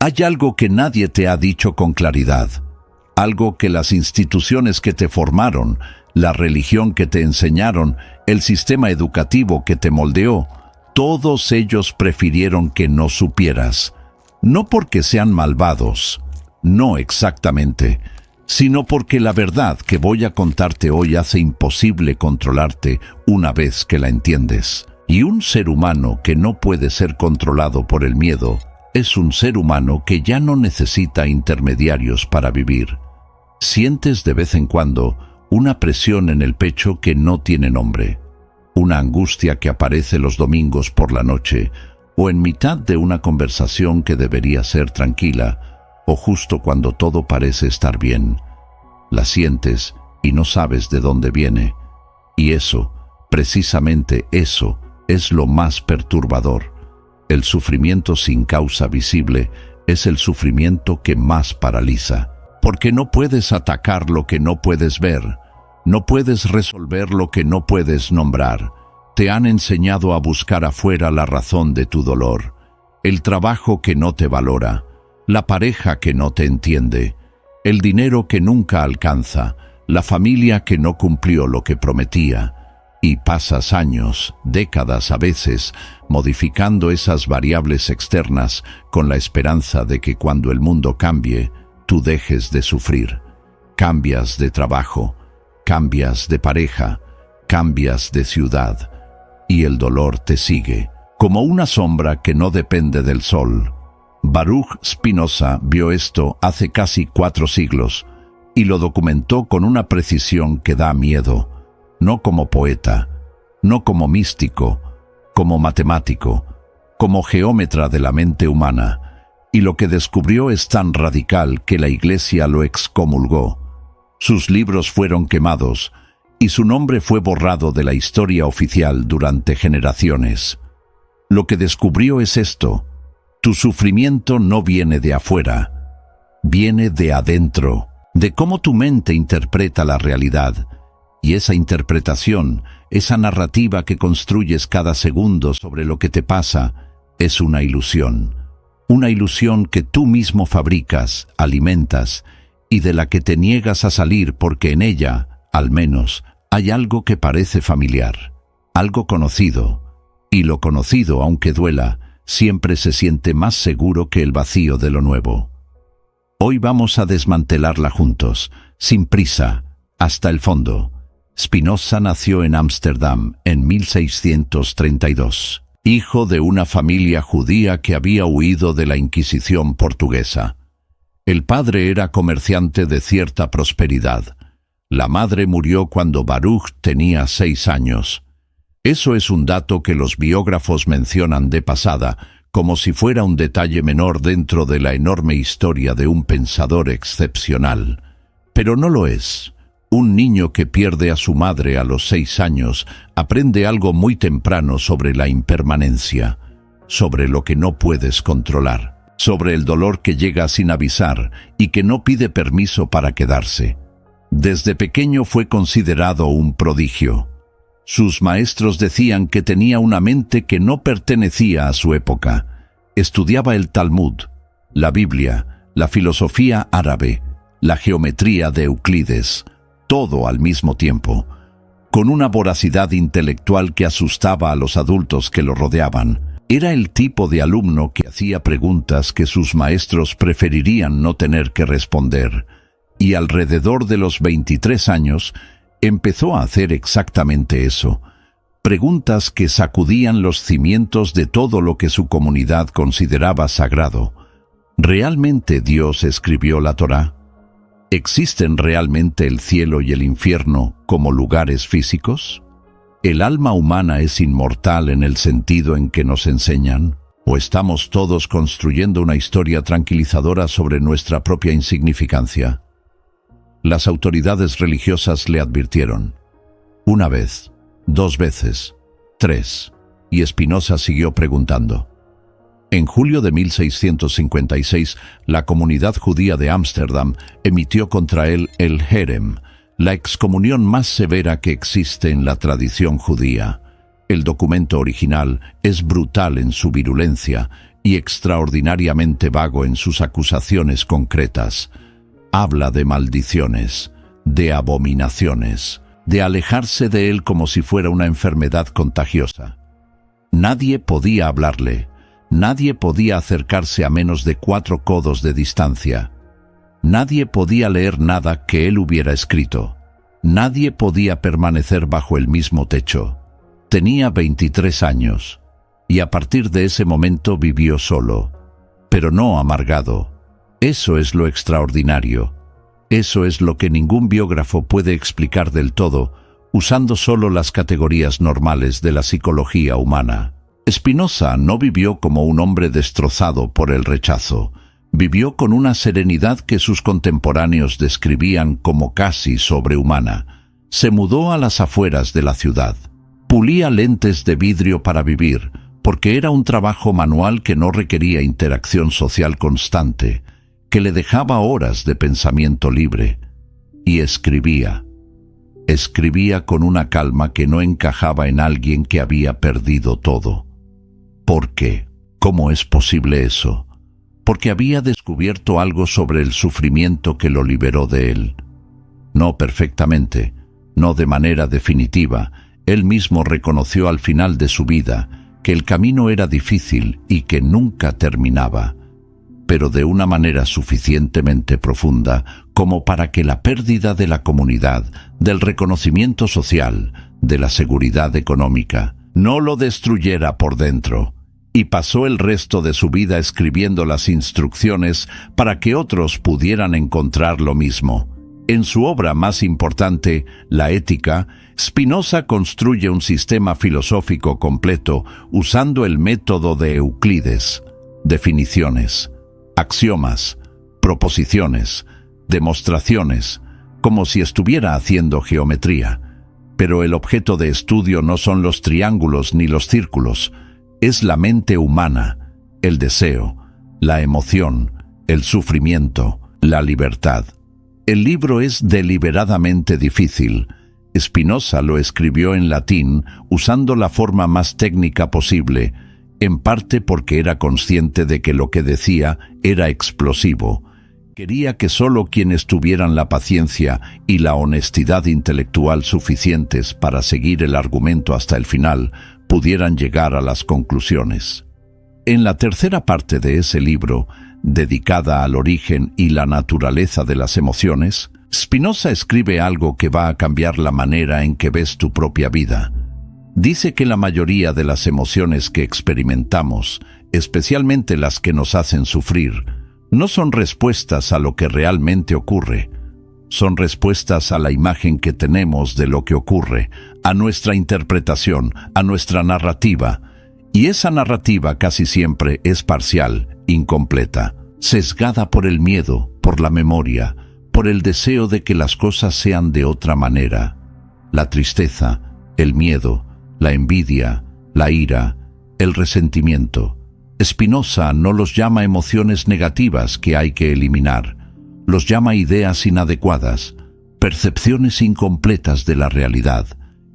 Hay algo que nadie te ha dicho con claridad, algo que las instituciones que te formaron, la religión que te enseñaron, el sistema educativo que te moldeó, todos ellos prefirieron que no supieras. No porque sean malvados, no exactamente, sino porque la verdad que voy a contarte hoy hace imposible controlarte una vez que la entiendes. Y un ser humano que no puede ser controlado por el miedo es un ser humano que ya no necesita intermediarios para vivir. Sientes de vez en cuando una presión en el pecho que no tiene nombre, una angustia que aparece los domingos por la noche o en mitad de una conversación que debería ser tranquila o justo cuando todo parece estar bien. La sientes y no sabes de dónde viene. Y eso, precisamente eso, es lo más perturbador. El sufrimiento sin causa visible es el sufrimiento que más paraliza. Porque no puedes atacar lo que no puedes ver. No puedes resolver lo que no puedes nombrar. Te han enseñado a buscar afuera la razón de tu dolor. El trabajo que no te valora. La pareja que no te entiende. El dinero que nunca alcanza. La familia que no cumplió lo que prometía. Y pasas años, décadas a veces, modificando esas variables externas con la esperanza de que cuando el mundo cambie, tú dejes de sufrir. Cambias de trabajo, cambias de pareja, cambias de ciudad, y el dolor te sigue, como una sombra que no depende del sol. Baruch Spinoza vio esto hace casi 4 siglos, y lo documentó con una precisión que da miedo. No como poeta, no como místico, como matemático, como geómetra de la mente humana, y lo que descubrió es tan radical que la Iglesia lo excomulgó. Sus libros fueron quemados, y su nombre fue borrado de la historia oficial durante generaciones. Lo que descubrió es esto: tu sufrimiento no viene de afuera, viene de adentro, de cómo tu mente interpreta la realidad. Y esa interpretación, esa narrativa que construyes cada segundo sobre lo que te pasa, es una ilusión que tú mismo fabricas, alimentas, y de la que te niegas a salir porque en ella, al menos, hay algo que parece familiar, algo conocido, y lo conocido, aunque duela, siempre se siente más seguro que el vacío de lo nuevo. Hoy vamos a desmantelarla juntos, sin prisa, hasta el fondo. Spinoza nació en Ámsterdam en 1632, hijo de una familia judía que había huido de la Inquisición portuguesa. El padre era comerciante de cierta prosperidad. La madre murió cuando Baruch tenía 6 años. Eso es un dato que los biógrafos mencionan de pasada, como si fuera un detalle menor dentro de la enorme historia de un pensador excepcional. Pero no lo es. Un niño que pierde a su madre a los 6 años aprende algo muy temprano sobre la impermanencia, sobre lo que no puedes controlar, sobre el dolor que llega sin avisar y que no pide permiso para quedarse. Desde pequeño fue considerado un prodigio. Sus maestros decían que tenía una mente que no pertenecía a su época. Estudiaba el Talmud, la Biblia, la filosofía árabe, la geometría de Euclides, todo al mismo tiempo, con una voracidad intelectual que asustaba a los adultos que lo rodeaban. Era el tipo de alumno que hacía preguntas que sus maestros preferirían no tener que responder, y alrededor de los 23 años empezó a hacer exactamente eso, preguntas que sacudían los cimientos de todo lo que su comunidad consideraba sagrado. ¿Realmente Dios escribió la Torá? ¿Existen realmente el cielo y el infierno como lugares físicos? ¿El alma humana es inmortal en el sentido en que nos enseñan? ¿O estamos todos construyendo una historia tranquilizadora sobre nuestra propia insignificancia? Las autoridades religiosas le advirtieron. 1 vez, 2 veces, 3, y Spinoza siguió preguntando. En julio de 1656, la comunidad judía de Ámsterdam emitió contra él el Herem, la excomunión más severa que existe en la tradición judía. El documento original es brutal en su virulencia y extraordinariamente vago en sus acusaciones concretas. Habla de maldiciones, de abominaciones, de alejarse de él como si fuera una enfermedad contagiosa. Nadie podía hablarle, nadie podía acercarse a menos de 4 codos de distancia. Nadie podía leer nada que él hubiera escrito. Nadie podía permanecer bajo el mismo techo. Tenía 23 años, y a partir de ese momento vivió solo, pero no amargado. Eso es lo extraordinario. Eso es lo que ningún biógrafo puede explicar del todo, usando solo las categorías normales de la psicología humana. Spinoza no vivió como un hombre destrozado por el rechazo. Vivió con una serenidad que sus contemporáneos describían como casi sobrehumana. Se mudó a las afueras de la ciudad. Pulía lentes de vidrio para vivir, porque era un trabajo manual que no requería interacción social constante, que le dejaba horas de pensamiento libre. Y escribía. Escribía con una calma que no encajaba en alguien que había perdido todo. ¿Por qué? ¿Cómo es posible eso? Porque había descubierto algo sobre el sufrimiento que lo liberó de él. No perfectamente, no de manera definitiva. Él mismo reconoció al final de su vida que el camino era difícil y que nunca terminaba, pero de una manera suficientemente profunda como para que la pérdida de la comunidad, del reconocimiento social, de la seguridad económica, no lo destruyera por dentro. Y pasó el resto de su vida escribiendo las instrucciones para que otros pudieran encontrar lo mismo. En su obra más importante, La Ética, Spinoza construye un sistema filosófico completo usando el método de Euclides: definiciones, axiomas, proposiciones, demostraciones, como si estuviera haciendo geometría. Pero el objeto de estudio no son los triángulos ni los círculos. Es la mente humana, el deseo, la emoción, el sufrimiento, la libertad. El libro es deliberadamente difícil. Spinoza lo escribió en latín usando la forma más técnica posible, en parte porque era consciente de que lo que decía era explosivo. Quería que solo quienes tuvieran la paciencia y la honestidad intelectual suficientes para seguir el argumento hasta el final pudieran llegar a las conclusiones. En la tercera parte de ese libro, dedicada al origen y la naturaleza de las emociones, Spinoza escribe algo que va a cambiar la manera en que ves tu propia vida. Dice que la mayoría de las emociones que experimentamos, especialmente las que nos hacen sufrir, no son respuestas a lo que realmente ocurre. Son respuestas a la imagen que tenemos de lo que ocurre, a nuestra interpretación, a nuestra narrativa. Y esa narrativa casi siempre es parcial, incompleta, sesgada por el miedo, por la memoria, por el deseo de que las cosas sean de otra manera. La tristeza, el miedo, la envidia, la ira, el resentimiento. Spinoza no los llama emociones negativas que hay que eliminar. Los llama ideas inadecuadas, percepciones incompletas de la realidad,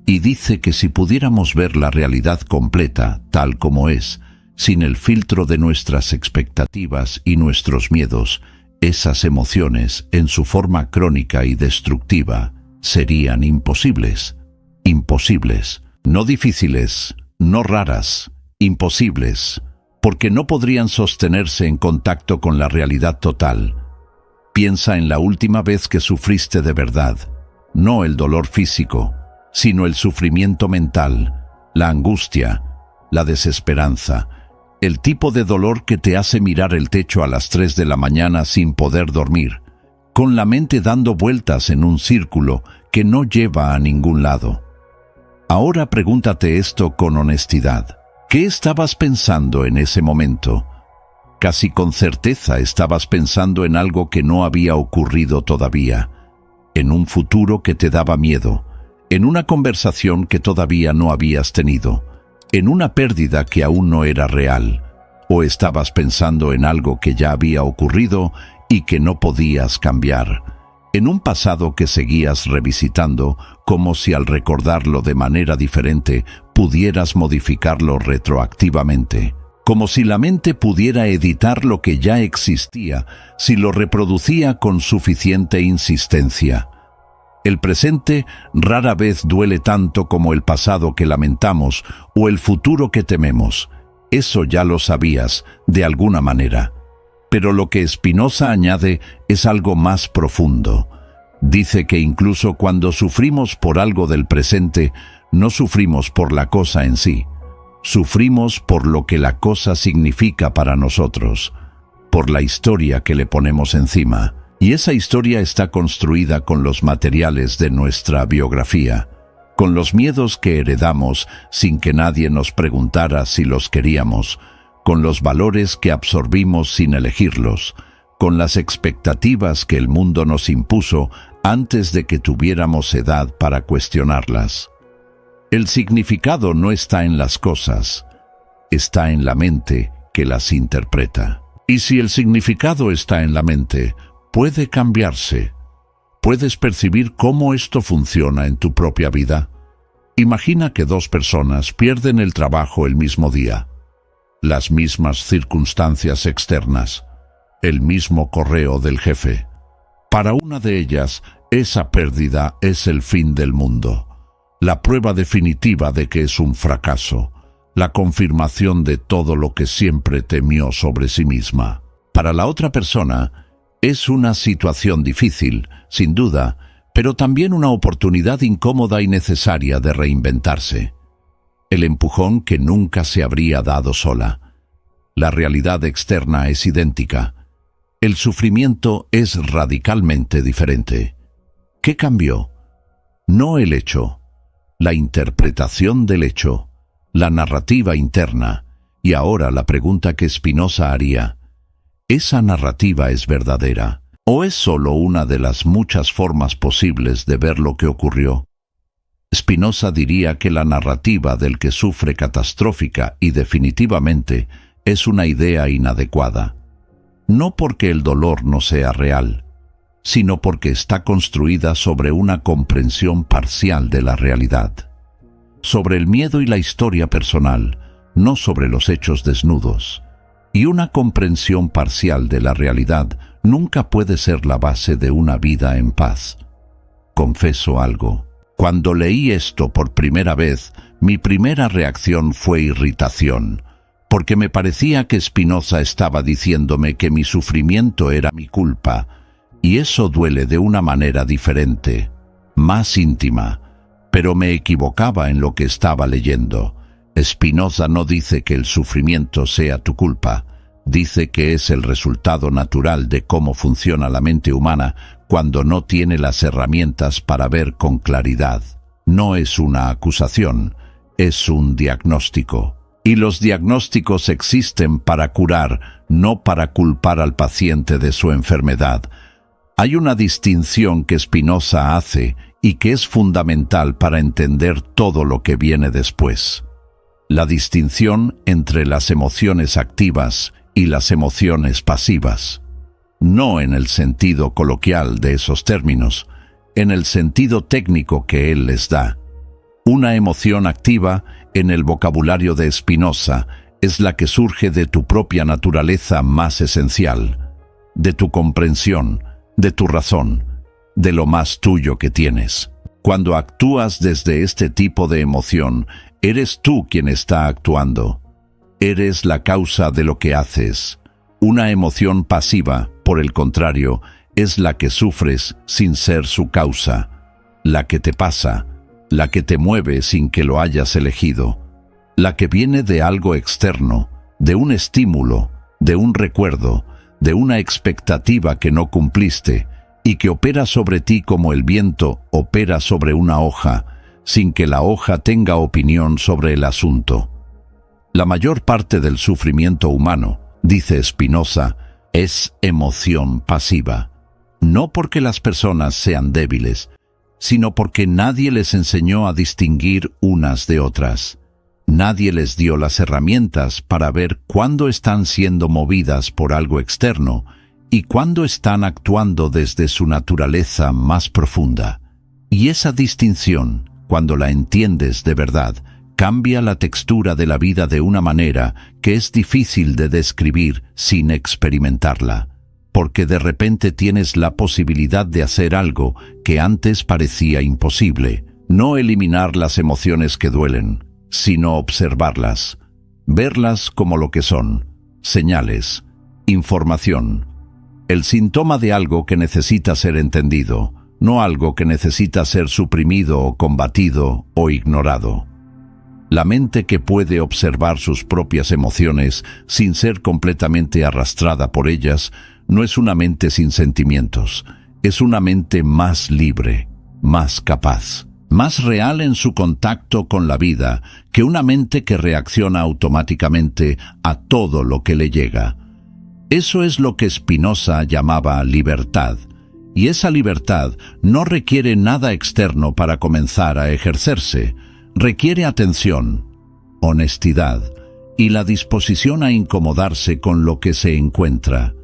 y dice que si pudiéramos ver la realidad completa, tal como es, sin el filtro de nuestras expectativas y nuestros miedos, esas emociones, en su forma crónica y destructiva, serían imposibles. Imposibles, no difíciles, no raras, imposibles, porque no podrían sostenerse en contacto con la realidad total. Piensa en la última vez que sufriste de verdad, no el dolor físico, sino el sufrimiento mental, la angustia, la desesperanza, el tipo de dolor que te hace mirar el techo a las 3 de la mañana sin poder dormir, con la mente dando vueltas en un círculo que no lleva a ningún lado. Ahora pregúntate esto con honestidad. ¿Qué estabas pensando en ese momento? Casi con certeza estabas pensando en algo que no había ocurrido todavía, en un futuro que te daba miedo, en una conversación que todavía no habías tenido, en una pérdida que aún no era real, o estabas pensando en algo que ya había ocurrido y que no podías cambiar, en un pasado que seguías revisitando como si al recordarlo de manera diferente pudieras modificarlo retroactivamente. como si la mente pudiera editar lo que ya existía si lo reproducía con suficiente insistencia. El presente rara vez duele tanto como el pasado que lamentamos o el futuro que tememos. Eso ya lo sabías, de alguna manera. Pero lo que Spinoza añade es algo más profundo. Dice que incluso cuando sufrimos por algo del presente, no sufrimos por la cosa en sí. Sufrimos por lo que la cosa significa para nosotros, por la historia que le ponemos encima. Y esa historia está construida con los materiales de nuestra biografía, con los miedos que heredamos sin que nadie nos preguntara si los queríamos, con los valores que absorbimos sin elegirlos, con las expectativas que el mundo nos impuso antes de que tuviéramos edad para cuestionarlas. El significado no está en las cosas, está en la mente que las interpreta. Y si el significado está en la mente, puede cambiarse. ¿Puedes percibir cómo esto funciona en tu propia vida? Imagina que dos personas pierden el trabajo el mismo día, las mismas circunstancias externas, el mismo correo del jefe. Para una de ellas, esa pérdida es el fin del mundo, la prueba definitiva de que es un fracaso, la confirmación de todo lo que siempre temió sobre sí misma. Para la otra persona, es una situación difícil, sin duda, pero también una oportunidad incómoda y necesaria de reinventarse. El empujón que nunca se habría dado sola. La realidad externa es idéntica. El sufrimiento es radicalmente diferente. ¿Qué cambió? No el hecho, la interpretación del hecho, la narrativa interna, y ahora la pregunta que Spinoza haría: ¿esa narrativa es verdadera o es solo una de las muchas formas posibles de ver lo que ocurrió? Spinoza diría que la narrativa del que sufre catastrófica y definitivamente es una idea inadecuada, no porque el dolor no sea real, sino porque está construida sobre una comprensión parcial de la realidad, sobre el miedo y la historia personal, no sobre los hechos desnudos. Y una comprensión parcial de la realidad nunca puede ser la base de una vida en paz. Confieso algo. Cuando leí esto por primera vez, mi primera reacción fue irritación, porque me parecía que Spinoza estaba diciéndome que mi sufrimiento era mi culpa, y eso duele de una manera diferente, más íntima, pero me equivocaba en lo que estaba leyendo. Spinoza no dice que el sufrimiento sea tu culpa, dice que es el resultado natural de cómo funciona la mente humana cuando no tiene las herramientas para ver con claridad. No es una acusación, es un diagnóstico. Y los diagnósticos existen para curar, no para culpar al paciente de su enfermedad. Hay una distinción que Spinoza hace y que es fundamental para entender todo lo que viene después. La distinción entre las emociones activas y las emociones pasivas. No en el sentido coloquial de esos términos, en el sentido técnico que él les da. Una emoción activa, en el vocabulario de Spinoza, es la que surge de tu propia naturaleza más esencial, de tu comprensión, de tu razón, de lo más tuyo que tienes. Cuando actúas desde este tipo de emoción, eres tú quien está actuando. Eres la causa de lo que haces. Una emoción pasiva, por el contrario, es la que sufres sin ser su causa, la que te pasa, la que te mueve sin que lo hayas elegido, la que viene de algo externo, de un estímulo, de un recuerdo, de una expectativa que no cumpliste y que opera sobre ti como el viento opera sobre una hoja, sin que la hoja tenga opinión sobre el asunto. La mayor parte del sufrimiento humano, dice Spinoza, es emoción pasiva. No porque las personas sean débiles, sino porque nadie les enseñó a distinguir unas de otras. Nadie les dio las herramientas para ver cuándo están siendo movidas por algo externo y cuándo están actuando desde su naturaleza más profunda. Y esa distinción, cuando la entiendes de verdad, Cambia la textura de la vida de una manera que es difícil de describir sin experimentarla, porque de repente tienes la posibilidad de hacer algo que antes parecía imposible. No eliminar las emociones que duelen, sino observarlas, verlas como lo que son, señales, información, el síntoma de algo que necesita ser entendido, no algo que necesita ser suprimido o combatido o ignorado. La mente que puede observar sus propias emociones sin ser completamente arrastrada por ellas no es una mente sin sentimientos, es una mente más libre, más capaz, más real en su contacto con la vida que una mente que reacciona automáticamente a todo lo que le llega. Eso es lo que Spinoza llamaba libertad, y esa libertad no requiere nada externo para comenzar a ejercerse. Requiere atención, honestidad y la disposición a incomodarse con lo que se encuentra.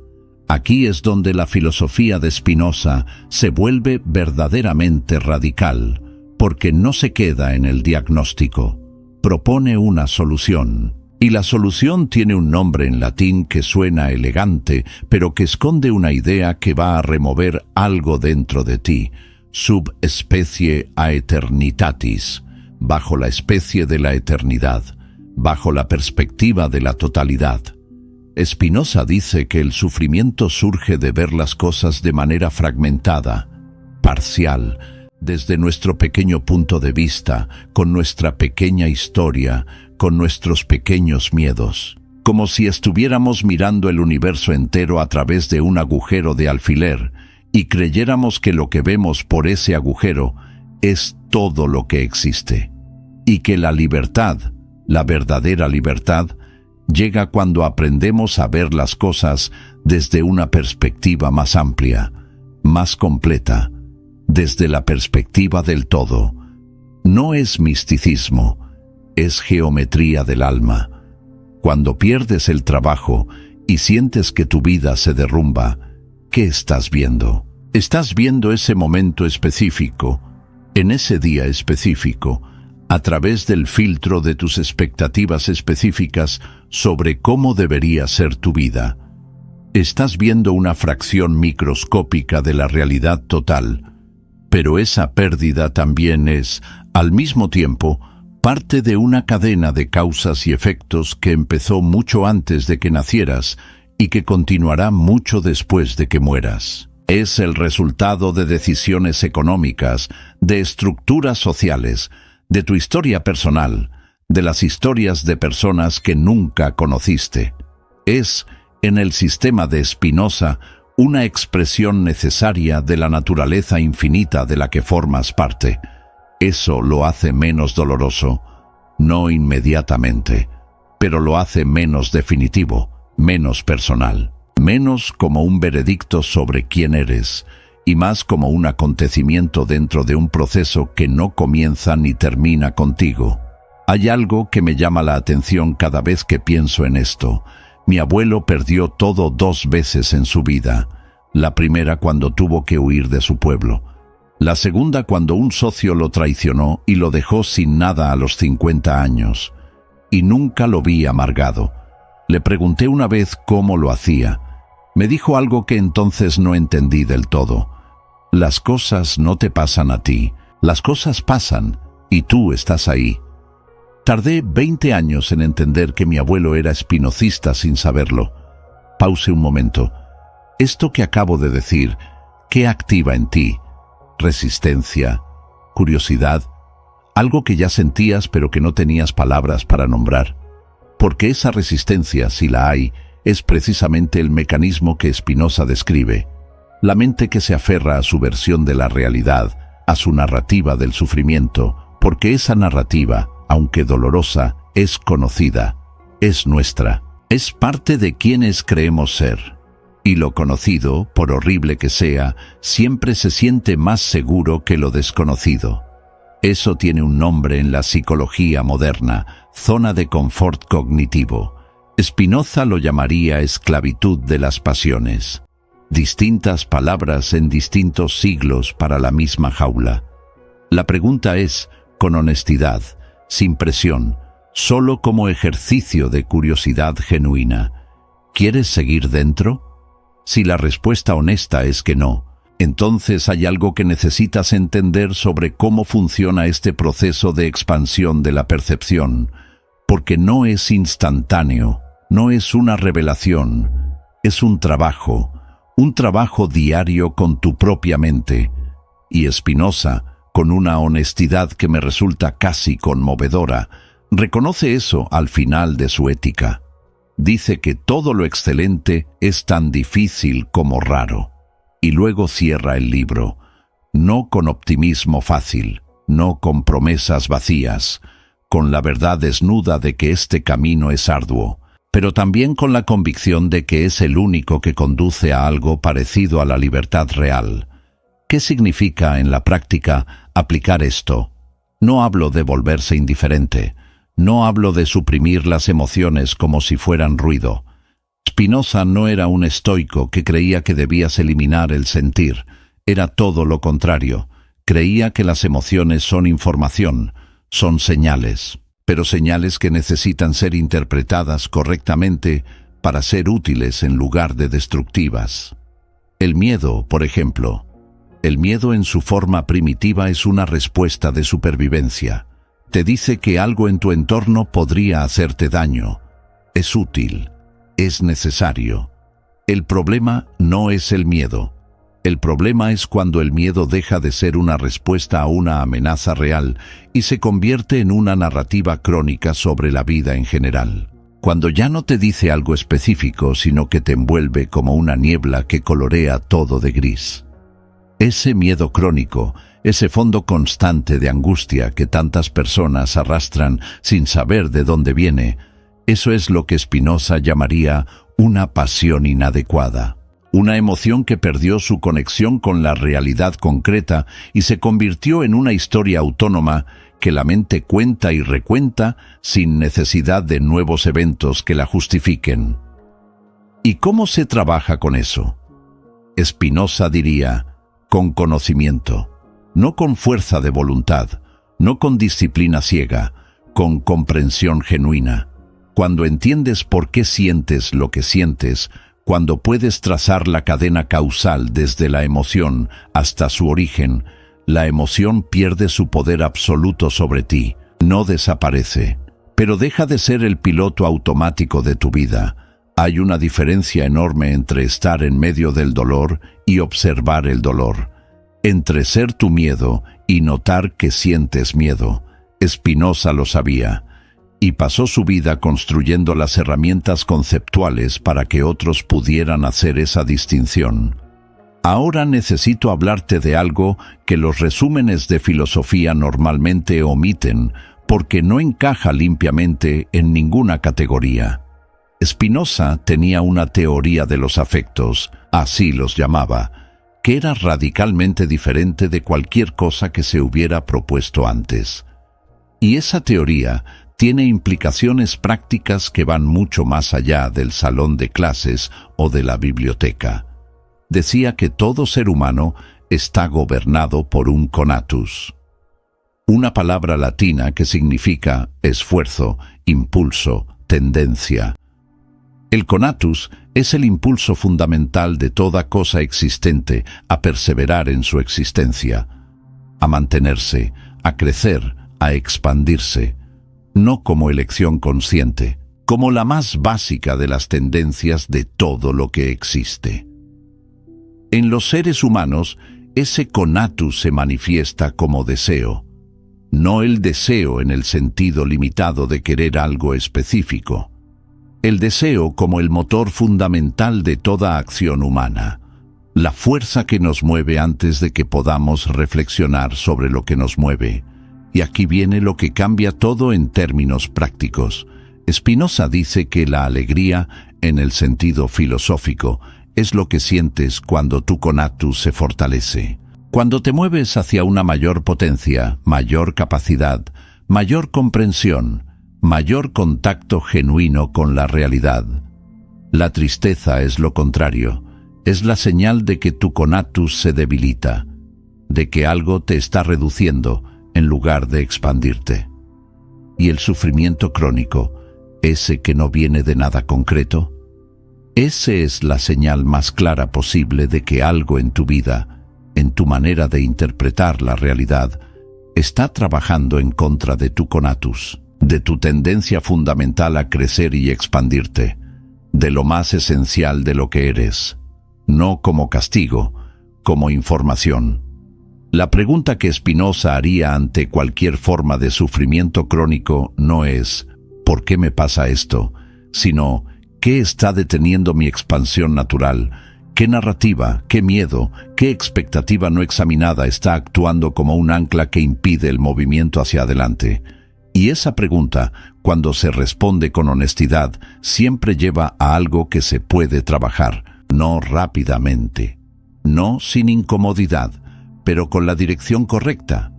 Aquí es donde la filosofía de Spinoza se vuelve verdaderamente radical, porque no se queda en el diagnóstico, propone una solución. Y la solución tiene un nombre en latín que suena elegante, pero que esconde una idea que va a remover algo dentro de ti, subespecie aeternitatis, bajo la especie de la eternidad, bajo la perspectiva de la totalidad. Spinoza dice que el sufrimiento surge de ver las cosas de manera fragmentada, parcial, desde nuestro pequeño punto de vista, con nuestra pequeña historia, con nuestros pequeños miedos, como si estuviéramos mirando el universo entero a través de un agujero de alfiler y creyéramos que lo que vemos por ese agujero es todo lo que existe, y que la libertad, la verdadera libertad, llega cuando aprendemos a ver las cosas desde una perspectiva más amplia, más completa, desde la perspectiva del todo. No es misticismo, es geometría del alma. Cuando pierdes el trabajo y sientes que tu vida se derrumba, ¿qué estás viendo? Estás viendo ese momento específico, en ese día específico, a través del filtro de tus expectativas específicas sobre cómo debería ser tu vida. Estás viendo una fracción microscópica de la realidad total, pero esa pérdida también es, al mismo tiempo, parte de una cadena de causas y efectos que empezó mucho antes de que nacieras y que continuará mucho después de que mueras. Es el resultado de decisiones económicas, de estructuras sociales, de tu historia personal, de las historias de personas que nunca conociste. Es, en el sistema de Spinoza, una expresión necesaria de la naturaleza infinita de la que formas parte. Eso lo hace menos doloroso, no inmediatamente, pero lo hace menos definitivo, menos personal, menos como un veredicto sobre quién eres, y más como un acontecimiento dentro de un proceso que no comienza ni termina contigo. Hay algo que me llama la atención cada vez que pienso en esto. Mi abuelo perdió todo 2 veces en su vida. La primera cuando tuvo que huir de su pueblo. La segunda cuando un socio lo traicionó y lo dejó sin nada a los 50 años. Y nunca lo vi amargado. Le pregunté una vez cómo lo hacía. Me dijo algo que entonces no entendí del todo. Las cosas no te pasan a ti, las cosas pasan y tú estás ahí. Tardé 20 años en entender que mi abuelo era spinocista sin saberlo. Pause un momento. Esto que acabo de decir, ¿qué activa en ti? Resistencia, curiosidad, algo que ya sentías pero que no tenías palabras para nombrar. Porque esa resistencia, si la hay, es precisamente el mecanismo que Spinoza describe. La mente que se aferra a su versión de la realidad, a su narrativa del sufrimiento, porque esa narrativa, aunque dolorosa, es conocida, es nuestra, es parte de quienes creemos ser. Y lo conocido, por horrible que sea, siempre se siente más seguro que lo desconocido. Eso tiene un nombre en la psicología moderna, zona de confort cognitivo. Spinoza lo llamaría esclavitud de las pasiones. Distintas palabras en distintos siglos para la misma jaula. La pregunta es, con honestidad, sin presión, solo como ejercicio de curiosidad genuina. ¿Quieres seguir dentro? Si la respuesta honesta es que no, entonces hay algo que necesitas entender sobre cómo funciona este proceso de expansión de la percepción, porque no es instantáneo, no es una revelación, es un trabajo diario con tu propia mente. Y Spinoza, con una honestidad que me resulta casi conmovedora, reconoce eso al final de su Ética. Dice que todo lo excelente es tan difícil como raro. Y luego cierra el libro, no con optimismo fácil, no con promesas vacías, con la verdad desnuda de que este camino es arduo, pero también con la convicción de que es el único que conduce a algo parecido a la libertad real. ¿Qué significa en la práctica aplicar esto? No hablo de volverse indiferente, no hablo de suprimir las emociones como si fueran ruido. Spinoza no era un estoico que creía que debías eliminar el sentir, era todo lo contrario. Creía que las emociones son información, son señales, pero señales que necesitan ser interpretadas correctamente para ser útiles en lugar de destructivas. El miedo, por ejemplo. El miedo en su forma primitiva es una respuesta de supervivencia. Te dice que algo en tu entorno podría hacerte daño. Es útil, es necesario. El problema no es el miedo. El problema es cuando el miedo deja de ser una respuesta a una amenaza real y se convierte en una narrativa crónica sobre la vida en general. Cuando ya no te dice algo específico, sino que te envuelve como una niebla que colorea todo de gris. Ese miedo crónico, ese fondo constante de angustia que tantas personas arrastran sin saber de dónde viene, eso es lo que Spinoza llamaría una pasión inadecuada. Una emoción que perdió su conexión con la realidad concreta y se convirtió en una historia autónoma que la mente cuenta y recuenta sin necesidad de nuevos eventos que la justifiquen. ¿Y cómo se trabaja con eso? Spinoza diría, con conocimiento, no con fuerza de voluntad, no con disciplina ciega, con comprensión genuina. Cuando entiendes por qué sientes lo que sientes, cuando puedes trazar la cadena causal desde la emoción hasta su origen, la emoción pierde su poder absoluto sobre ti, no desaparece, pero deja de ser el piloto automático de tu vida. Hay una diferencia enorme entre estar en medio del dolor y observar el dolor, entre ser tu miedo y notar que sientes miedo. Spinoza lo sabía, y pasó su vida construyendo las herramientas conceptuales para que otros pudieran hacer esa distinción. Ahora necesito hablarte de algo que los resúmenes de filosofía normalmente omiten porque no encaja limpiamente en ninguna categoría. Spinoza tenía una teoría de los afectos, así los llamaba, que era radicalmente diferente de cualquier cosa que se hubiera propuesto antes. Y esa teoría tiene implicaciones prácticas que van mucho más allá del salón de clases o de la biblioteca. Decía que todo ser humano está gobernado por un conatus, una palabra latina que significa esfuerzo, impulso, tendencia. El conatus es el impulso fundamental de toda cosa existente a perseverar en su existencia, a mantenerse, a crecer, a expandirse, no como elección consciente, como la más básica de las tendencias de todo lo que existe. En los seres humanos, ese conatus se manifiesta como deseo, no el deseo en el sentido limitado de querer algo específico. El deseo como el motor fundamental de toda acción humana, la fuerza que nos mueve antes de que podamos reflexionar sobre lo que nos mueve. Y aquí viene lo que cambia todo en términos prácticos. Spinoza dice que la alegría, en el sentido filosófico, es lo que sientes cuando tu conatus se fortalece. Cuando te mueves hacia una mayor potencia, mayor capacidad, mayor comprensión, mayor contacto genuino con la realidad. La tristeza es lo contrario, es la señal de que tu conatus se debilita, de que algo te está reduciendo en lugar de expandirte. ¿Y el sufrimiento crónico, ese que no viene de nada concreto? Esa es la señal más clara posible de que algo en tu vida, en tu manera de interpretar la realidad, está trabajando en contra de tu conatus, de tu tendencia fundamental a crecer y expandirte, de lo más esencial de lo que eres, no como castigo, como información. La pregunta que Spinoza haría ante cualquier forma de sufrimiento crónico no es ¿por qué me pasa esto?, sino ¿qué está deteniendo mi expansión natural? ¿Qué narrativa, qué miedo, qué expectativa no examinada está actuando como un ancla que impide el movimiento hacia adelante? Y esa pregunta, cuando se responde con honestidad, siempre lleva a algo que se puede trabajar, no rápidamente, no sin incomodidad, pero con la dirección correcta.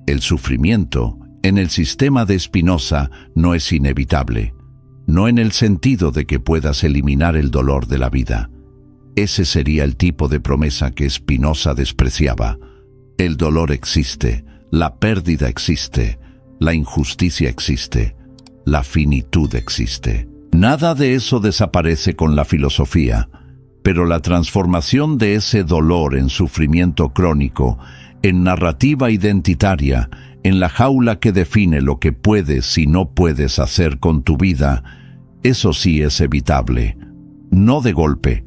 El sufrimiento, en el sistema de Spinoza, no es inevitable, no en el sentido de que puedas eliminar el dolor de la vida. Ese sería el tipo de promesa que Spinoza despreciaba. El dolor existe, la pérdida existe, la injusticia existe, la finitud existe. Nada de eso desaparece con la filosofía, pero la transformación de ese dolor en sufrimiento crónico, en narrativa identitaria, en la jaula que define lo que puedes y no puedes hacer con tu vida, eso sí es evitable. No de golpe,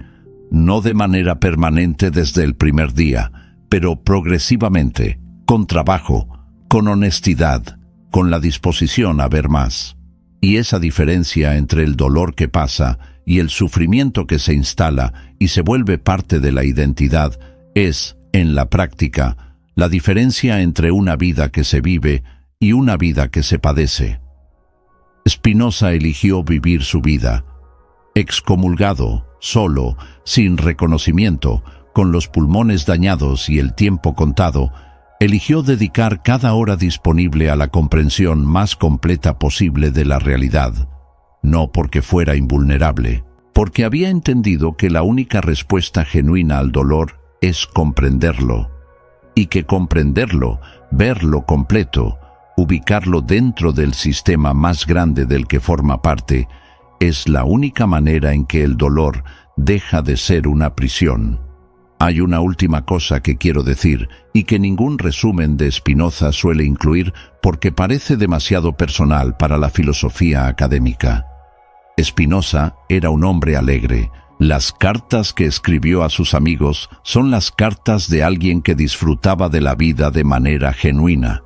no de manera permanente desde el primer día, pero progresivamente, con trabajo, con honestidad, con la disposición a ver más. Y esa diferencia entre el dolor que pasa y el sufrimiento que se instala y se vuelve parte de la identidad es, en la práctica, la diferencia entre una vida que se vive y una vida que se padece. Spinoza eligió vivir su vida, excomulgado, solo, sin reconocimiento, con los pulmones dañados y el tiempo contado, eligió dedicar cada hora disponible a la comprensión más completa posible de la realidad, no porque fuera invulnerable, porque había entendido que la única respuesta genuina al dolor es comprenderlo, y que comprenderlo, verlo completo, ubicarlo dentro del sistema más grande del que forma parte, es la única manera en que el dolor deja de ser una prisión. Hay una última cosa que quiero decir y que ningún resumen de Spinoza suele incluir porque parece demasiado personal para la filosofía académica. Spinoza era un hombre alegre. Las cartas que escribió a sus amigos son las cartas de alguien que disfrutaba de la vida de manera genuina,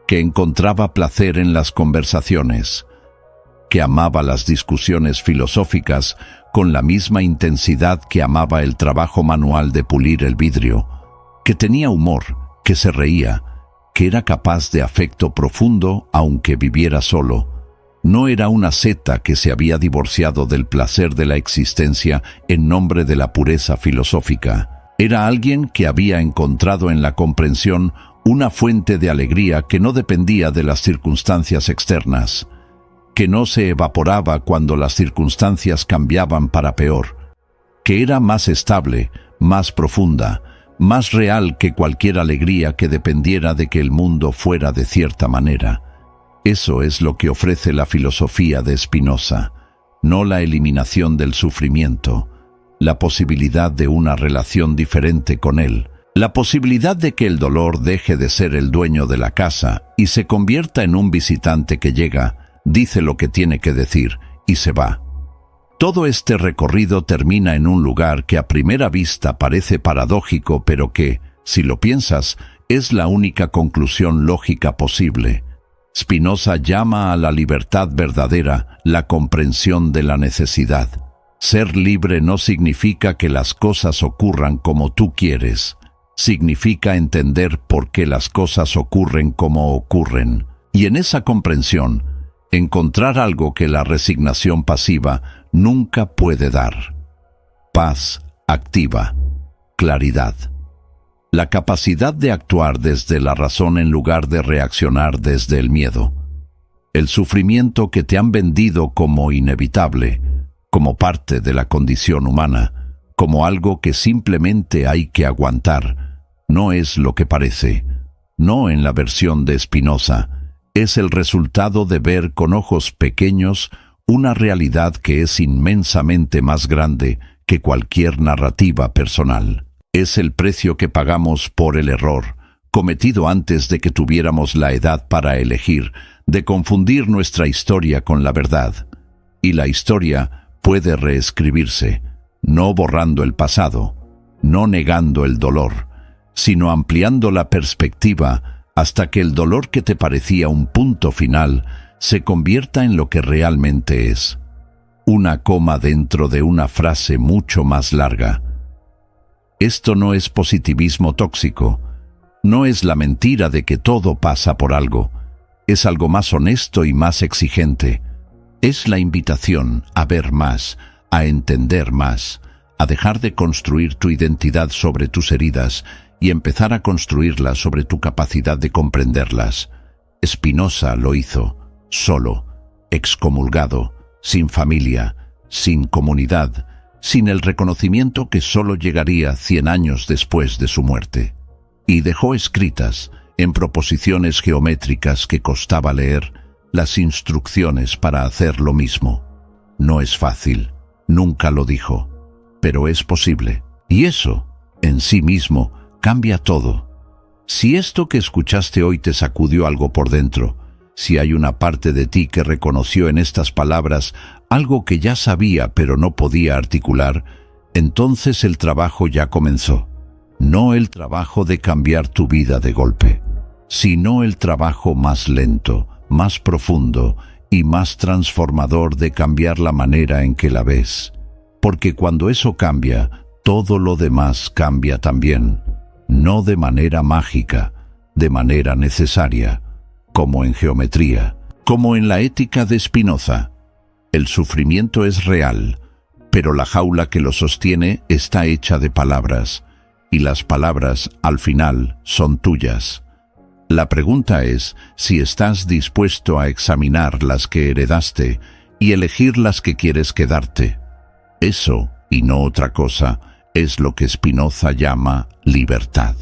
que encontraba placer en las conversaciones, que amaba las discusiones filosóficas con la misma intensidad que amaba el trabajo manual de pulir el vidrio, que tenía humor, que se reía, que era capaz de afecto profundo aunque viviera solo. No era una seta que se había divorciado del placer de la existencia en nombre de la pureza filosófica. Era alguien que había encontrado en la comprensión una fuente de alegría que no dependía de las circunstancias externas, que no se evaporaba cuando las circunstancias cambiaban para peor, que era más estable, más profunda, más real que cualquier alegría que dependiera de que el mundo fuera de cierta manera. Eso es lo que ofrece la filosofía de Spinoza, no la eliminación del sufrimiento, la posibilidad de una relación diferente con él, la posibilidad de que el dolor deje de ser el dueño de la casa y se convierta en un visitante que llega, dice lo que tiene que decir y se va. Todo este recorrido termina en un lugar que a primera vista parece paradójico, pero que, si lo piensas, es la única conclusión lógica posible. Spinoza llama a la libertad verdadera la comprensión de la necesidad. Ser libre no significa que las cosas ocurran como tú quieres. Significa entender por qué las cosas ocurren como ocurren. Y en esa comprensión, encontrar algo que la resignación pasiva nunca puede dar. Paz activa, claridad. La capacidad de actuar desde la razón en lugar de reaccionar desde el miedo. El sufrimiento que te han vendido como inevitable, como parte de la condición humana, como algo que simplemente hay que aguantar, no es lo que parece, no en la versión de Spinoza. Es el resultado de ver con ojos pequeños una realidad que es inmensamente más grande que cualquier narrativa personal. Es el precio que pagamos por el error, cometido antes de que tuviéramos la edad para elegir, de confundir nuestra historia con la verdad. Y la historia puede reescribirse, no borrando el pasado, no negando el dolor, sino ampliando la perspectiva hasta que el dolor que te parecía un punto final se convierta en lo que realmente es. Una coma dentro de una frase mucho más larga. Esto no es positivismo tóxico, no es la mentira de que todo pasa por algo, es algo más honesto y más exigente. Es la invitación a ver más, a entender más, a dejar de construir tu identidad sobre tus heridas y empezar a construirlas sobre tu capacidad de comprenderlas. Spinoza lo hizo, solo, excomulgado, sin familia, sin comunidad, sin el reconocimiento que solo llegaría 100 años después de su muerte. Y dejó escritas, en proposiciones geométricas que costaba leer, las instrucciones para hacer lo mismo. No es fácil, nunca lo dijo, pero es posible. Y eso, en sí mismo, cambia todo. Si esto que escuchaste hoy te sacudió algo por dentro, si hay una parte de ti que reconoció en estas palabras algo que ya sabía pero no podía articular, entonces el trabajo ya comenzó. No el trabajo de cambiar tu vida de golpe, sino el trabajo más lento, más profundo y más transformador de cambiar la manera en que la ves. Porque cuando eso cambia, todo lo demás cambia también. No de manera mágica, de manera necesaria, como en geometría, como en la ética de Spinoza. El sufrimiento es real, pero la jaula que lo sostiene está hecha de palabras, y las palabras, al final, son tuyas. La pregunta es si estás dispuesto a examinar las que heredaste y elegir las que quieres quedarte. Eso, y no otra cosa, es lo que Spinoza llama libertad.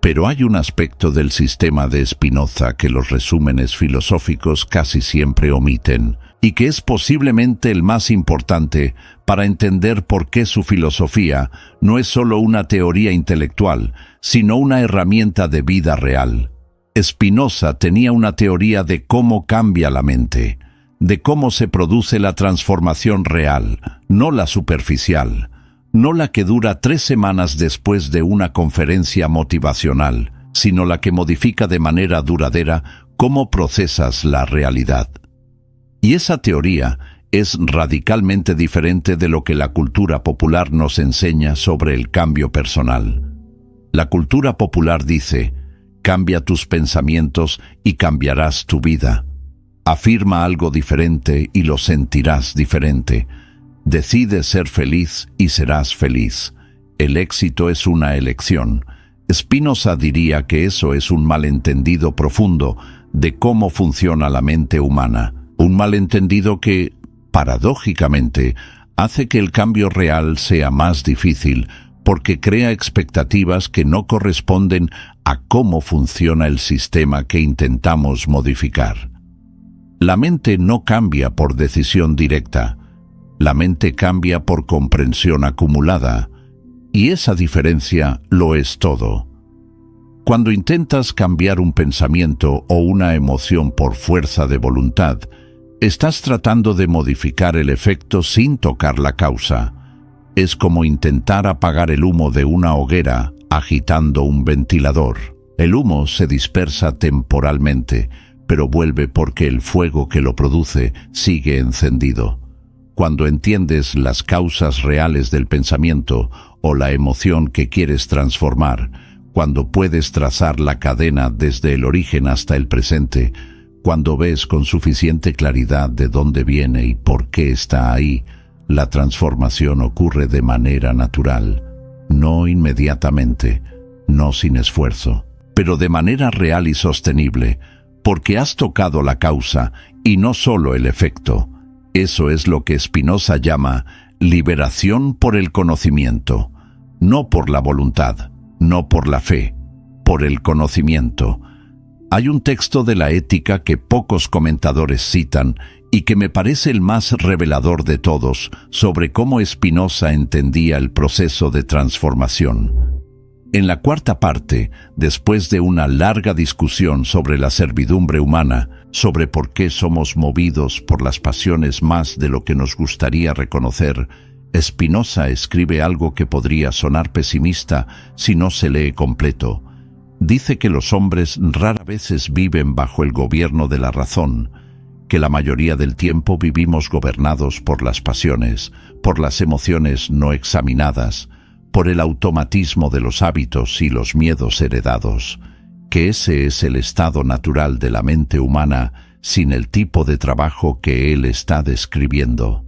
Pero hay un aspecto del sistema de Spinoza que los resúmenes filosóficos casi siempre omiten, y que es posiblemente el más importante para entender por qué su filosofía no es solo una teoría intelectual, sino una herramienta de vida real. Spinoza tenía una teoría de cómo cambia la mente, de cómo se produce la transformación real, no la superficial, no la que dura 3 semanas después de una conferencia motivacional, sino la que modifica de manera duradera cómo procesas la realidad. Y esa teoría es radicalmente diferente de lo que la cultura popular nos enseña sobre el cambio personal. La cultura popular dice: cambia tus pensamientos y cambiarás tu vida. Afirma algo diferente y lo sentirás diferente. Decide ser feliz y serás feliz. El éxito es una elección. Spinoza diría que eso es un malentendido profundo de cómo funciona la mente humana. Un malentendido que, paradójicamente, hace que el cambio real sea más difícil porque crea expectativas que no corresponden a cómo funciona el sistema que intentamos modificar. La mente no cambia por decisión directa. La mente cambia por comprensión acumulada, y esa diferencia lo es todo. Cuando intentas cambiar un pensamiento o una emoción por fuerza de voluntad, estás tratando de modificar el efecto sin tocar la causa. Es como intentar apagar el humo de una hoguera agitando un ventilador. El humo se dispersa temporalmente, pero vuelve porque el fuego que lo produce sigue encendido. Cuando entiendes las causas reales del pensamiento o la emoción que quieres transformar, cuando puedes trazar la cadena desde el origen hasta el presente, cuando ves con suficiente claridad de dónde viene y por qué está ahí, la transformación ocurre de manera natural, no inmediatamente, no sin esfuerzo, pero de manera real y sostenible, porque has tocado la causa y no solo el efecto. Eso es lo que Spinoza llama liberación por el conocimiento, no por la voluntad, no por la fe, por el conocimiento. Hay un texto de la Ética que pocos comentadores citan y que me parece el más revelador de todos sobre cómo Spinoza entendía el proceso de transformación. En la cuarta parte, después de una larga discusión sobre la servidumbre humana, sobre por qué somos movidos por las pasiones más de lo que nos gustaría reconocer, Spinoza escribe algo que podría sonar pesimista si no se lee completo. Dice que los hombres rara vez viven bajo el gobierno de la razón, que la mayoría del tiempo vivimos gobernados por las pasiones, por las emociones no examinadas, por el automatismo de los hábitos y los miedos heredados, que ese es el estado natural de la mente humana sin el tipo de trabajo que él está describiendo.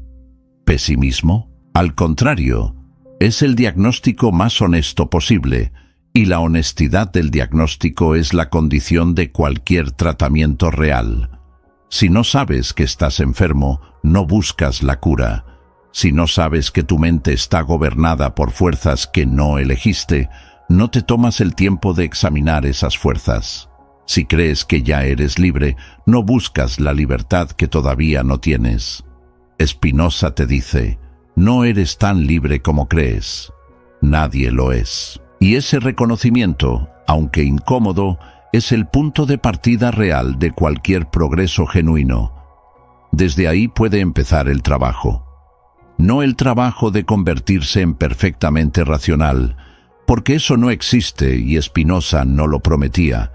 ¿Pesimismo? Al contrario, es el diagnóstico más honesto posible, y la honestidad del diagnóstico es la condición de cualquier tratamiento real. Si no sabes que estás enfermo, no buscas la cura. Si no sabes que tu mente está gobernada por fuerzas que no elegiste, no te tomas el tiempo de examinar esas fuerzas. Si crees que ya eres libre, no buscas la libertad que todavía no tienes. Spinoza te dice, no eres tan libre como crees. Nadie lo es. Y ese reconocimiento, aunque incómodo, es el punto de partida real de cualquier progreso genuino. Desde ahí puede empezar el trabajo. No el trabajo de convertirse en perfectamente racional, porque eso no existe y Spinoza no lo prometía.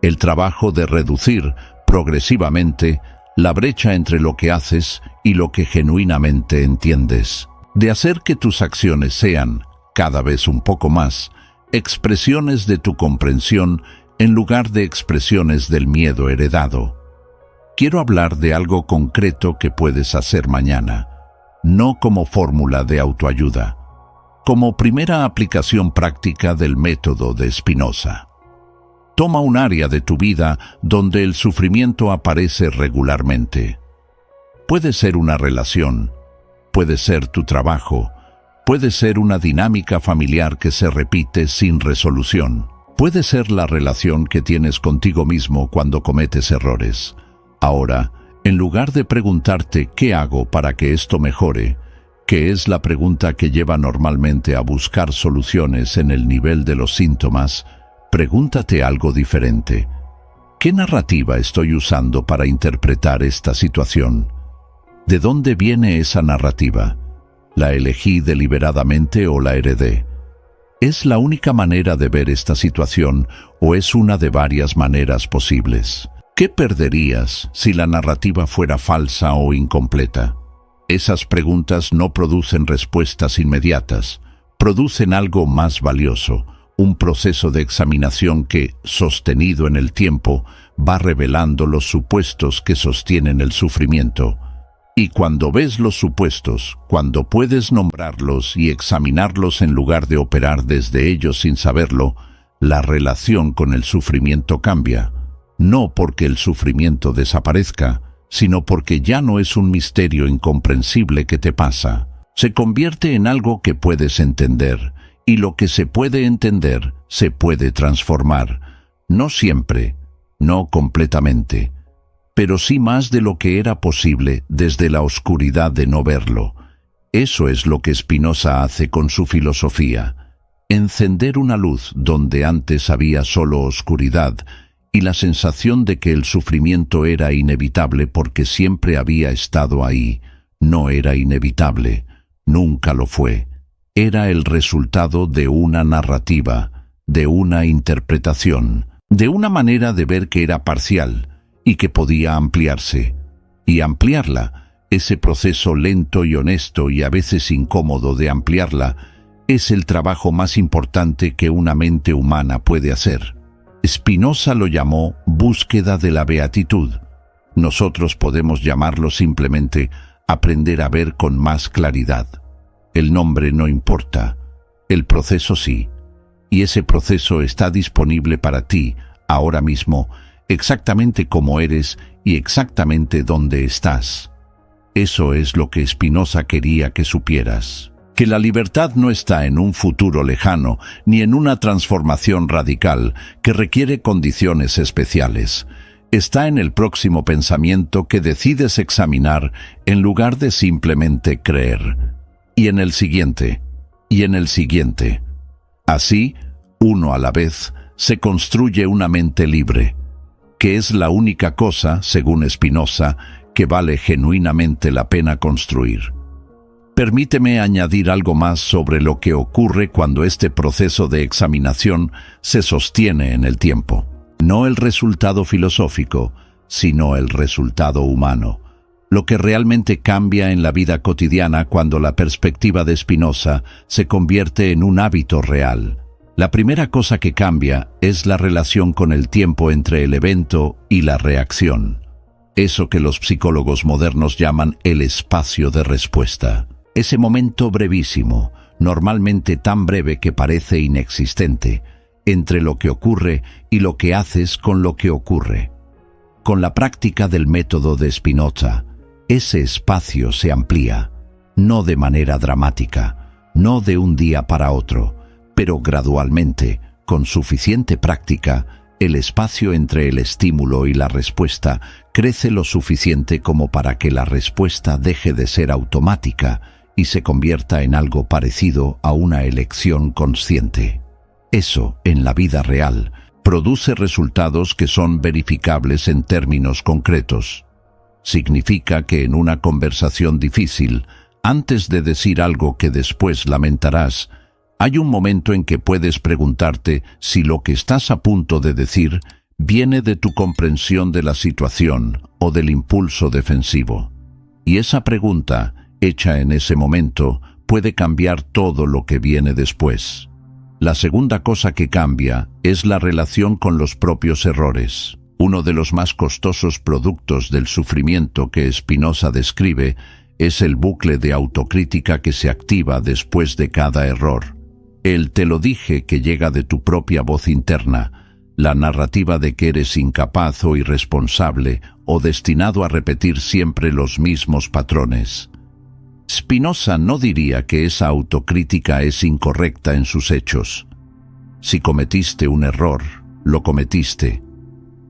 El trabajo de reducir, progresivamente, la brecha entre lo que haces y lo que genuinamente entiendes. De hacer que tus acciones sean, cada vez un poco más, expresiones de tu comprensión en lugar de expresiones del miedo heredado. Quiero hablar de algo concreto que puedes hacer mañana, no como fórmula de autoayuda, como primera aplicación práctica del método de Spinoza. Toma un área de tu vida donde el sufrimiento aparece regularmente. Puede ser una relación, puede ser tu trabajo, puede ser una dinámica familiar que se repite sin resolución. Puede ser la relación que tienes contigo mismo cuando cometes errores. Ahora, en lugar de preguntarte ¿qué hago para que esto mejore?, que es la pregunta que lleva normalmente a buscar soluciones en el nivel de los síntomas, pregúntate algo diferente. ¿Qué narrativa estoy usando para interpretar esta situación? ¿De dónde viene esa narrativa? ¿La elegí deliberadamente o la heredé? ¿Es la única manera de ver esta situación o es una de varias maneras posibles? ¿Qué perderías si la narrativa fuera falsa o incompleta? Esas preguntas no producen respuestas inmediatas, producen algo más valioso, un proceso de examinación que, sostenido en el tiempo, va revelando los supuestos que sostienen el sufrimiento. Y cuando ves los supuestos, cuando puedes nombrarlos y examinarlos en lugar de operar desde ellos sin saberlo, la relación con el sufrimiento cambia. No porque el sufrimiento desaparezca, sino porque ya no es un misterio incomprensible que te pasa. Se convierte en algo que puedes entender, y lo que se puede entender se puede transformar. No siempre, no completamente, pero sí más de lo que era posible desde la oscuridad de no verlo. Eso es lo que Spinoza hace con su filosofía. Encender una luz donde antes había solo oscuridad y la sensación de que el sufrimiento era inevitable porque siempre había estado ahí. No era inevitable, nunca lo fue. Era el resultado de una narrativa, de una interpretación, de una manera de ver que era parcial y que podía ampliarse. Y ampliarla, ese proceso lento y honesto y a veces incómodo de ampliarla, es el trabajo más importante que una mente humana puede hacer. Spinoza lo llamó búsqueda de la beatitud. Nosotros podemos llamarlo simplemente aprender a ver con más claridad. El nombre no importa, el proceso sí. Y ese proceso está disponible para ti, ahora mismo, exactamente como eres y exactamente donde estás. Eso es lo que Spinoza quería que supieras. que la libertad no está en un futuro lejano ni en una transformación radical que requiere condiciones especiales. Está en el próximo pensamiento que decides examinar en lugar de simplemente creer. Y en el siguiente, y en el siguiente. Así, uno a la vez, se construye una mente libre, que es la única cosa, según Spinoza, que vale genuinamente la pena construir. Permíteme añadir algo más sobre lo que ocurre cuando este proceso de examinación se sostiene en el tiempo. No el resultado filosófico, sino el resultado humano. Lo que realmente cambia en la vida cotidiana cuando la perspectiva de Spinoza se convierte en un hábito real. La primera cosa que cambia es la relación con el tiempo entre el evento y la reacción. Eso que los psicólogos modernos llaman el espacio de respuesta. Ese momento brevísimo, normalmente tan breve que parece inexistente, entre lo que ocurre y lo que haces con lo que ocurre. Con la práctica del método de Spinoza, ese espacio se amplía, no de manera dramática, no de un día para otro, pero gradualmente, con suficiente práctica, el espacio entre el estímulo y la respuesta crece lo suficiente como para que la respuesta deje de ser automática y se convierta en algo parecido a una elección consciente. Eso, en la vida real, produce resultados que son verificables en términos concretos. Significa que en una conversación difícil, antes de decir algo que después lamentarás, hay un momento en que puedes preguntarte si lo que estás a punto de decir viene de tu comprensión de la situación o del impulso defensivo. Y esa pregunta, hecha en ese momento, puede cambiar todo lo que viene después. La segunda cosa que cambia es la relación con los propios errores. Uno de los más costosos productos del sufrimiento que Spinoza describe es el bucle de autocrítica que se activa después de cada error. El te lo dije que llega de tu propia voz interna, la narrativa de que eres incapaz o irresponsable o destinado a repetir siempre los mismos patrones. Spinoza no diría que esa autocrítica es incorrecta en sus hechos. Si cometiste un error, lo cometiste.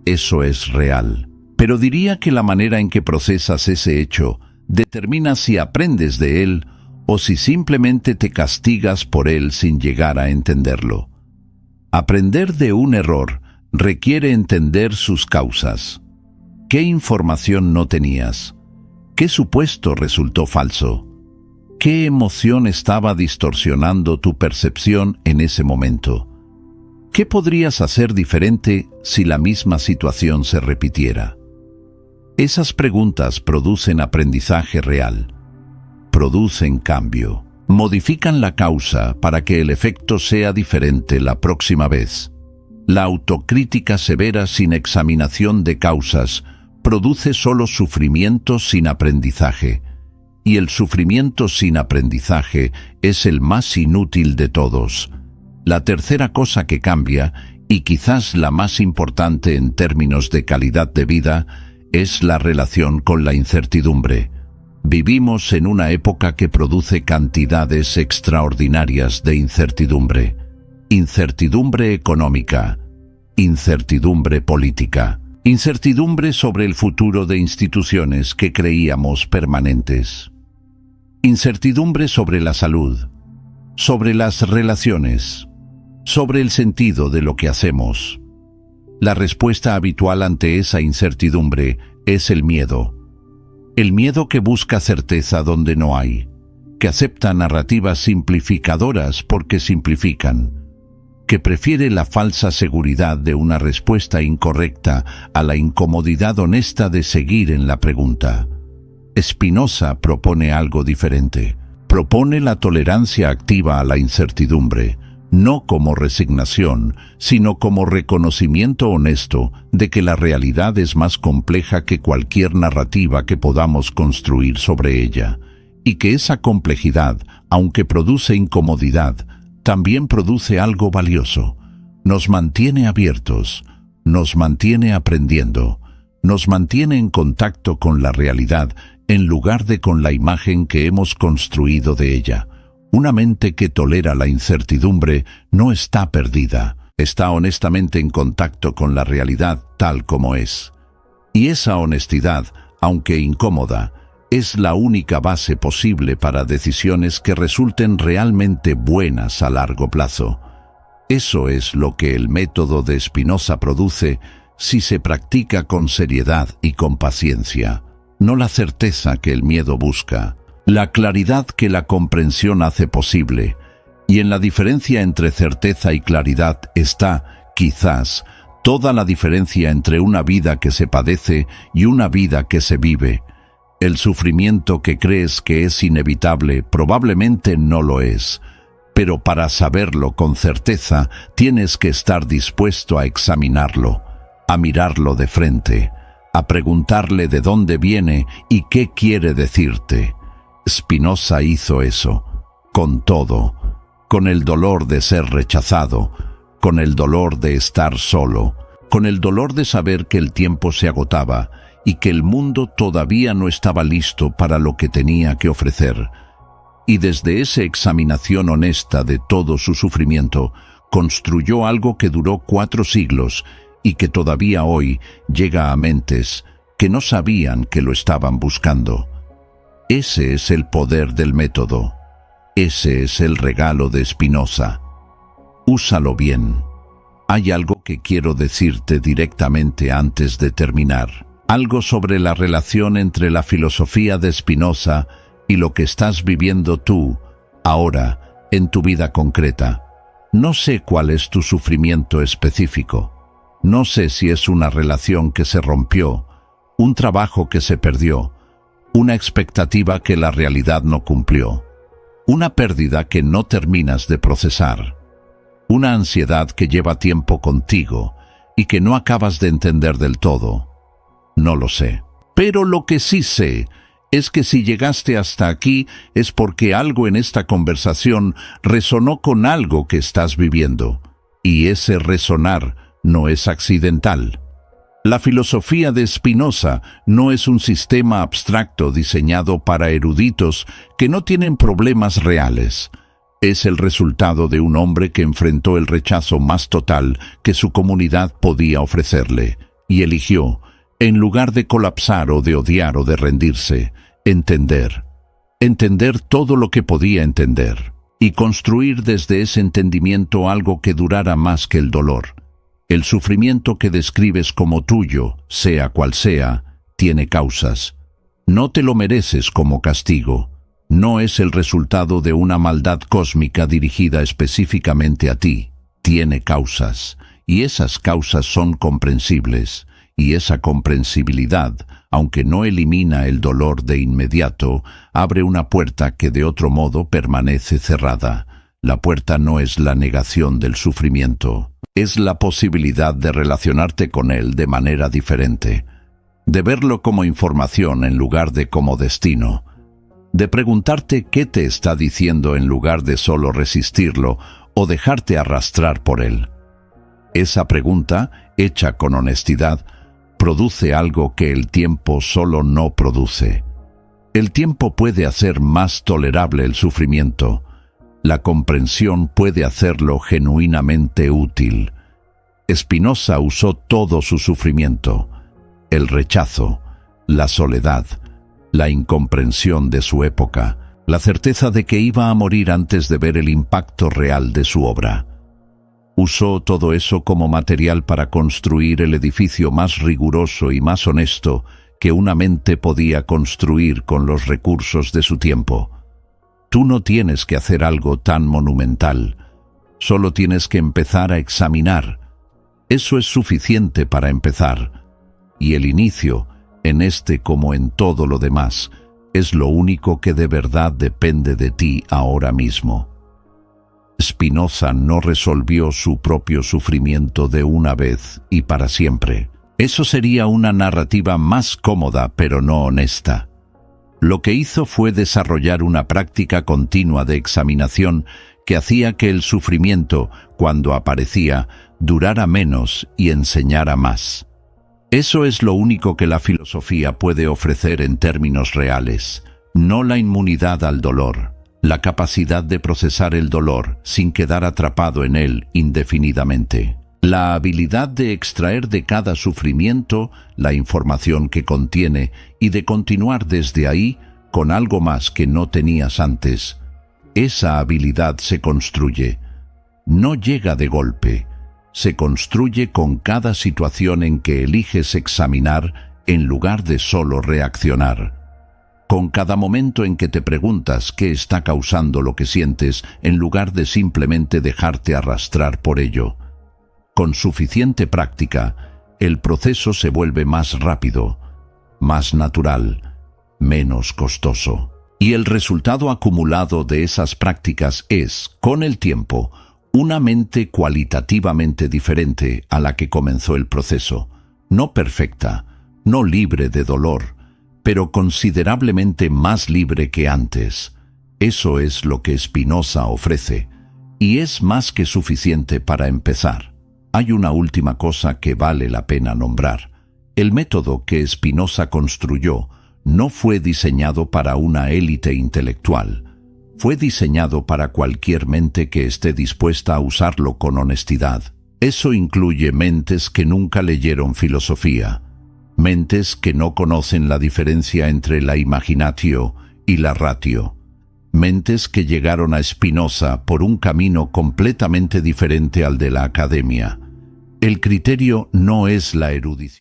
Eso es real. Pero diría que la manera en que procesas ese hecho determina si aprendes de él o si simplemente te castigas por él sin llegar a entenderlo. Aprender de un error requiere entender sus causas. ¿Qué información no tenías? ¿Qué supuesto resultó falso? ¿Qué emoción estaba distorsionando tu percepción en ese momento? ¿Qué podrías hacer diferente si la misma situación se repitiera? Esas preguntas producen aprendizaje real. Producen cambio. Modifican la causa para que el efecto sea diferente la próxima vez. La autocrítica severa sin examinación de causas produce solo sufrimiento sin aprendizaje. Y el sufrimiento sin aprendizaje es el más inútil de todos. La tercera cosa que cambia, y quizás la más importante en términos de calidad de vida, es la relación con la incertidumbre. Vivimos en una época que produce cantidades extraordinarias de incertidumbre. Incertidumbre económica, incertidumbre política, incertidumbre sobre el futuro de instituciones que creíamos permanentes. Incertidumbre sobre la salud, sobre las relaciones, sobre el sentido de lo que hacemos. La respuesta habitual ante esa incertidumbre es el miedo. El miedo que busca certeza donde no hay, que acepta narrativas simplificadoras porque simplifican, que prefiere la falsa seguridad de una respuesta incorrecta a la incomodidad honesta de seguir en la pregunta. Spinoza propone algo diferente. Propone la tolerancia activa a la incertidumbre, no como resignación, sino como reconocimiento honesto de que la realidad es más compleja que cualquier narrativa que podamos construir sobre ella, y que esa complejidad, aunque produce incomodidad, también produce algo valioso. Nos mantiene abiertos, nos mantiene aprendiendo, nos mantiene en contacto con la realidad en lugar de con la imagen que hemos construido de ella. Una mente que tolera la incertidumbre no está perdida, está honestamente en contacto con la realidad tal como es. Y esa honestidad, aunque incómoda, es la única base posible para decisiones que resulten realmente buenas a largo plazo. Eso es lo que el método de Spinoza produce si se practica con seriedad y con paciencia, no la certeza que el miedo busca, la claridad que la comprensión hace posible, y en la diferencia entre certeza y claridad está, quizás, toda la diferencia entre una vida que se padece y una vida que se vive. El sufrimiento que crees que es inevitable probablemente no lo es, pero para saberlo con certeza tienes que estar dispuesto a examinarlo, a mirarlo de frente, a preguntarle de dónde viene y qué quiere decirte. Spinoza hizo eso, con todo, con el dolor de ser rechazado, con el dolor de estar solo, con el dolor de saber que el tiempo se agotaba y que el mundo todavía no estaba listo para lo que tenía que ofrecer. Y desde esa examinación honesta de todo su sufrimiento, construyó algo que duró 4 siglos y que todavía hoy llega a mentes que no sabían que lo estaban buscando. Ese es el poder del método. Ese es el regalo de Spinoza. Úsalo bien. Hay algo que quiero decirte directamente antes de terminar. Algo sobre la relación entre la filosofía de Spinoza y lo que estás viviendo tú, ahora, en tu vida concreta. No sé cuál es tu sufrimiento específico. No sé si es una relación que se rompió, un trabajo que se perdió, una expectativa que la realidad no cumplió, una pérdida que no terminas de procesar, una ansiedad que lleva tiempo contigo y que no acabas de entender del todo. No lo sé. Pero lo que sí sé es que si llegaste hasta aquí es porque algo en esta conversación resonó con algo que estás viviendo, y ese resonar no es accidental. La filosofía de Spinoza no es un sistema abstracto diseñado para eruditos que no tienen problemas reales. Es el resultado de un hombre que enfrentó el rechazo más total que su comunidad podía ofrecerle, y eligió, en lugar de colapsar o de odiar o de rendirse, entender todo lo que podía entender, y construir desde ese entendimiento algo que durara más que el dolor. El sufrimiento que describes como tuyo, sea cual sea, tiene causas. No te lo mereces como castigo. No es el resultado de una maldad cósmica dirigida específicamente a ti. Tiene causas, y esas causas son comprensibles, y esa comprensibilidad, aunque no elimina el dolor de inmediato, abre una puerta que de otro modo permanece cerrada. La puerta no es la negación del sufrimiento, es la posibilidad de relacionarte con él de manera diferente, de verlo como información en lugar de como destino, de preguntarte qué te está diciendo en lugar de solo resistirlo o dejarte arrastrar por él. Esa pregunta, hecha con honestidad, produce algo que el tiempo solo no produce. El tiempo puede hacer más tolerable el sufrimiento. La comprensión puede hacerlo genuinamente útil. Spinoza usó todo su sufrimiento, el rechazo, la soledad, la incomprensión de su época, la certeza de que iba a morir antes de ver el impacto real de su obra. Usó todo eso como material para construir el edificio más riguroso y más honesto que una mente podía construir con los recursos de su tiempo. Tú no tienes que hacer algo tan monumental, solo tienes que empezar a examinar. Eso es suficiente para empezar, y el inicio, en este como en todo lo demás, es lo único que de verdad depende de ti ahora mismo. Spinoza no resolvió su propio sufrimiento de una vez y para siempre. Eso sería una narrativa más cómoda, pero no honesta. Lo que hizo fue desarrollar una práctica continua de examinación que hacía que el sufrimiento, cuando aparecía, durara menos y enseñara más. Eso es lo único que la filosofía puede ofrecer en términos reales, no la inmunidad al dolor, la capacidad de procesar el dolor sin quedar atrapado en él indefinidamente, la habilidad de extraer de cada sufrimiento la información que contiene y de continuar desde ahí con algo más que no tenías antes. Esa habilidad se construye. No llega de golpe. Se construye con cada situación en que eliges examinar en lugar de solo reaccionar. Con cada momento en que te preguntas qué está causando lo que sientes en lugar de simplemente dejarte arrastrar por ello. Con suficiente práctica, el proceso se vuelve más rápido, más natural, menos costoso. Y el resultado acumulado de esas prácticas es, con el tiempo, una mente cualitativamente diferente a la que comenzó el proceso. No perfecta, no libre de dolor, pero considerablemente más libre que antes. Eso es lo que Spinoza ofrece, y es más que suficiente para empezar. Hay una última cosa que vale la pena nombrar. El método que Spinoza construyó no fue diseñado para una élite intelectual. Fue diseñado para cualquier mente que esté dispuesta a usarlo con honestidad. Eso incluye mentes que nunca leyeron filosofía, mentes que no conocen la diferencia entre la imaginatio y la ratio, mentes que llegaron a Spinoza por un camino completamente diferente al de la academia. El criterio no es la erudición.